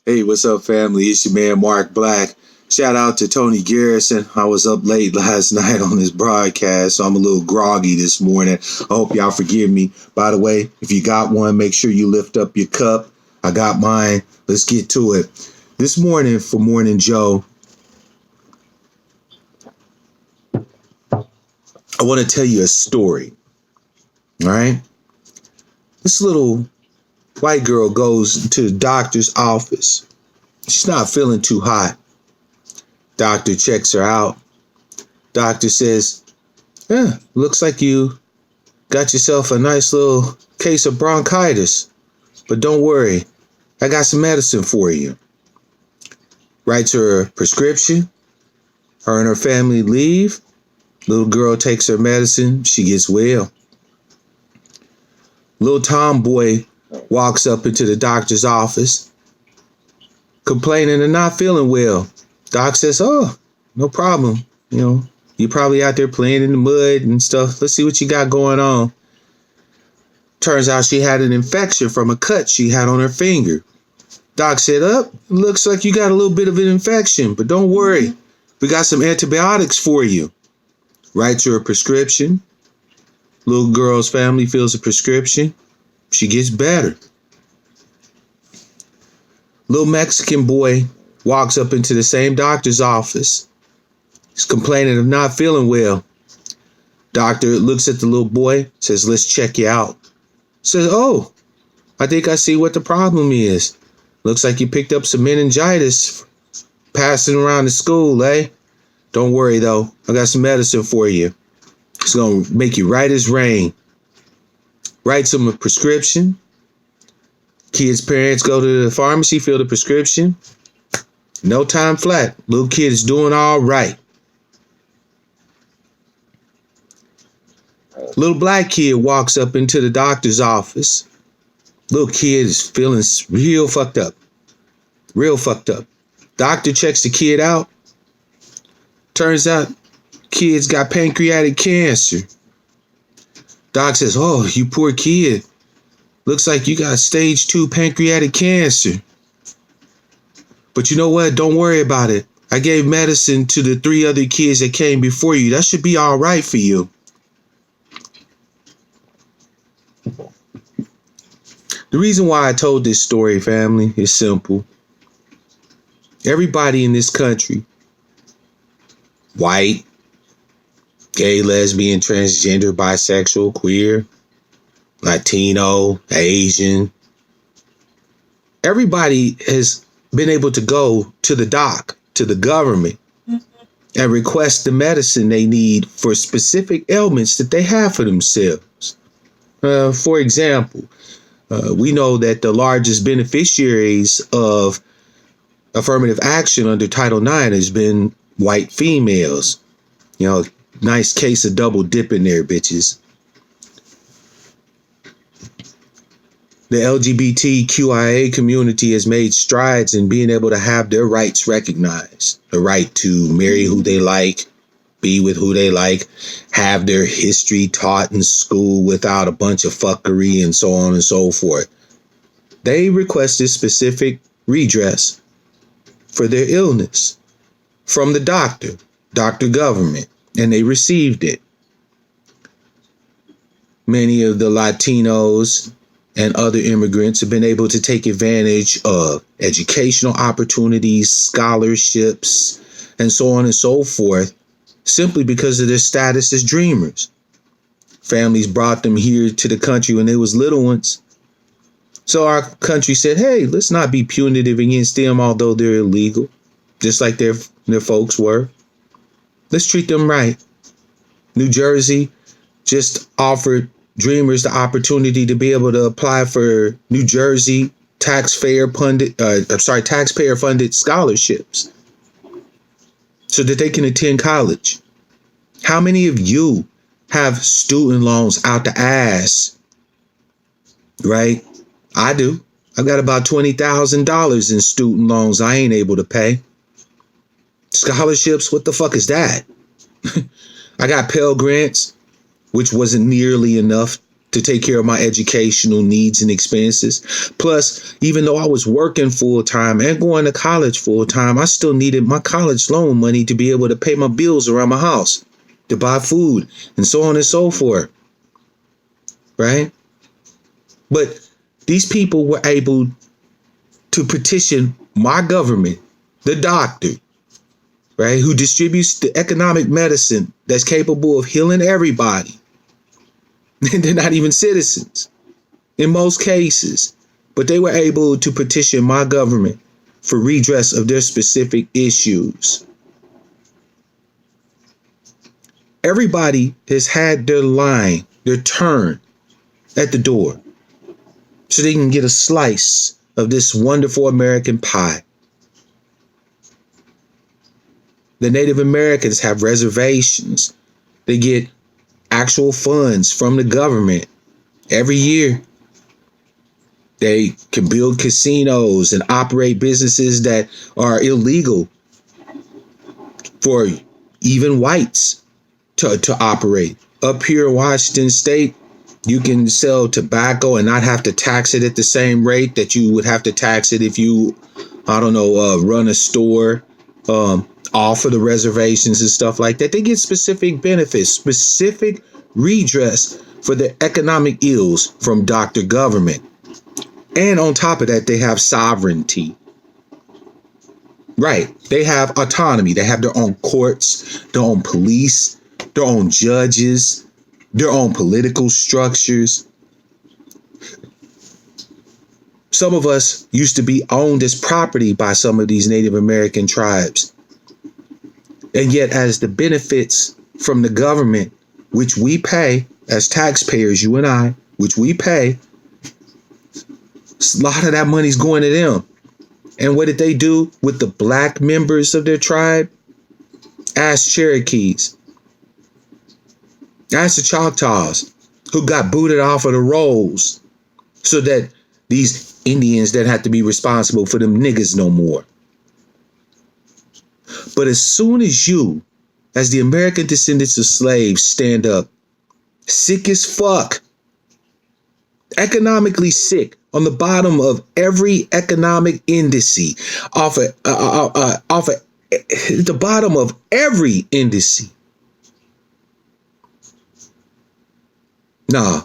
Hey, what's up, family? It's your man, Mark Black. Shout out to Tony Garrison. I was up late last night on this broadcast, so I'm a little groggy this morning. I hope y'all forgive me. By the way, if you got one, make sure you lift up your cup. I got mine. Let's get to it. This morning for Morning Joe, I want to tell you a story. All right? This little white girl goes to the doctor's office. She's not feeling too hot. Doctor checks her out. Doctor says, looks like you got yourself a nice little case of bronchitis. But don't worry, I got some medicine for you. Writes her a prescription. Her and her family leave. Little girl takes her medicine. She gets well. Little tomboy walks up into the doctor's office, complaining and not feeling well. Doc says, oh, no problem. You're probably out there playing in the mud and stuff. Let's see what you got going on. Turns out she had an infection from a cut she had on her finger. Doc said, looks like you got a little bit of an infection, but don't worry. We got some antibiotics for you. Writes her a prescription. Little girl's family fills a prescription. She gets better. Little Mexican boy walks up into the same doctor's office. He's complaining of not feeling well. Doctor looks at the little boy, says, let's check you out. Says, oh, I think I see what the problem is. Looks like you picked up some meningitis passing around the school, eh? Don't worry, though. I got some medicine for you. It's going to make you right as rain. Writes him a prescription. Kid's parents go to the pharmacy, fill the prescription. No time flat. Little kid is doing all right. Little black kid walks up into the doctor's office. Little kid is feeling real fucked up. Real fucked up. Doctor checks the kid out. Turns out kid's got pancreatic cancer. Doc says, oh, you poor kid. Looks like you got stage 2 pancreatic cancer. But you know what? Don't worry about it. I gave medicine to the 3 other kids that came before you. That should be all right for you. The reason why I told this story, family, is simple. Everybody in this country, white, gay, lesbian, transgender, bisexual, queer, Latino, Asian, everybody has been able to go to the doc, to the government, and request the medicine they need for specific ailments that they have for themselves. For example, we know that the largest beneficiaries of affirmative action under Title IX has been white females. Nice case of double dipping there, bitches. The LGBTQIA community has made strides in being able to have their rights recognized. The right to marry who they like, be with who they like, have their history taught in school without a bunch of fuckery and so on and so forth. They requested specific redress for their illness from the doctor government, and they received it. Many of the Latinos and other immigrants have been able to take advantage of educational opportunities, scholarships, and so on and so forth, simply because of their status as dreamers. Families brought them here to the country when they was little ones. So our country said, hey, let's not be punitive against them, although they're illegal, just like their folks were. Let's treat them right. New Jersey just offered dreamers the opportunity to be able to apply for New Jersey taxpayer-funded scholarships so that they can attend college. How many of you have student loans out the ass? Right? I do. I've got about $20,000 in student loans I ain't able to pay. Scholarships, what the fuck is that? I got Pell Grants, which wasn't nearly enough to take care of my educational needs and expenses. Plus, even though I was working full time and going to college full time, I still needed my college loan money to be able to pay my bills around my house, to buy food, and so on and so forth. Right? But these people were able to petition my government, the doctor, right, who distributes the economic medicine that's capable of healing everybody. And they're not even citizens in most cases, but they were able to petition my government for redress of their specific issues. Everybody has had their line, their turn at the door, so they can get a slice of this wonderful American pie. The Native Americans have reservations. They get actual funds from the government every year. They can build casinos and operate businesses that are illegal for even whites to operate. Up here in Washington State, you can sell tobacco and not have to tax it at the same rate that you would have to tax it if you, run a store off of the reservations and stuff like that. They get specific benefits, specific redress for their economic ills from Dr. Government. And on top of that, they have sovereignty. Right. They have autonomy. They have their own courts, their own police, their own judges, their own political structures. Some of us used to be owned as property by some of these Native American tribes. And yet, as the benefits from the government, which we pay as taxpayers, you and I, which we pay, a lot of that money's going to them. And what did they do with the black members of their tribe? Ask Cherokees. Ask the Choctaws, who got booted off of the rolls so that these Indians didn't have to be responsible for them niggas no more. But as soon as you, as the American descendants of slaves, stand up, sick as fuck, economically sick, on the bottom of every economic indice, off of the bottom of every indice. Nah,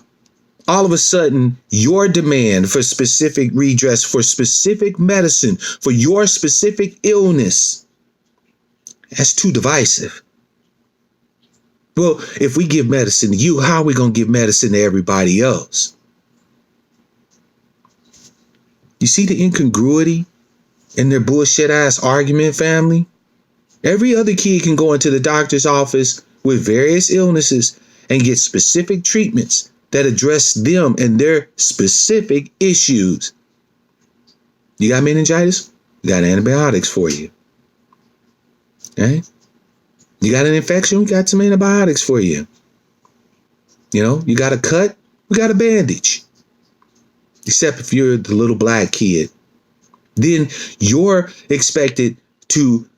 all of a sudden, your demand for specific redress, for specific medicine, for your specific illness, that's too divisive. Well, if we give medicine to you, how are we going to give medicine to everybody else? You see the incongruity in their bullshit ass argument, family? Every other kid can go into the doctor's office with various illnesses and get specific treatments that address them and their specific issues. You got meningitis? We got antibiotics for you. Okay? You got an infection? We got some antibiotics for you. You got a cut? We got a bandage. Except if you're the little black kid. Then you're expected to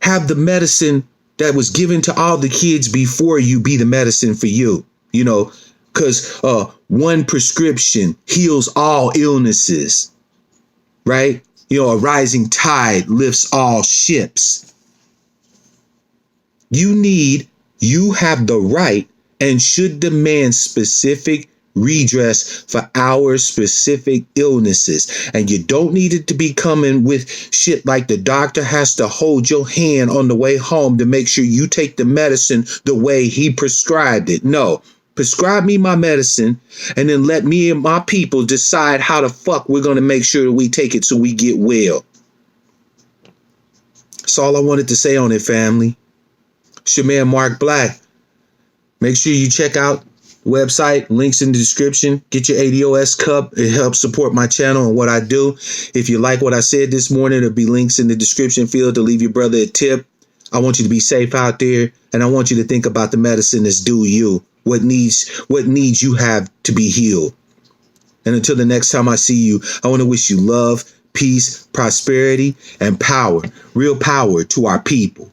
have the medicine that was given to all the kids before you be the medicine for you. Because one prescription heals all illnesses, right? A rising tide lifts all ships. You have the right and should demand specific redress for our specific illnesses. And you don't need it to be coming with shit like the doctor has to hold your hand on the way home to make sure you take the medicine the way he prescribed it. No, prescribe me my medicine and then let me and my people decide how the fuck we're going to make sure that we take it so we get well. That's all I wanted to say on it, family. It's your man, Mark Black. Make sure you check out website, links in the description. Get your ADOS cup. It helps support my channel and what I do. If you like what I said this morning, there'll be links in the description field to leave your brother a tip. I want you to be safe out there, and I want you to think about the medicine that's due you. What needs you have to be healed. And until the next time I see you, I want to wish you love, peace, prosperity, and power. Real power to our people.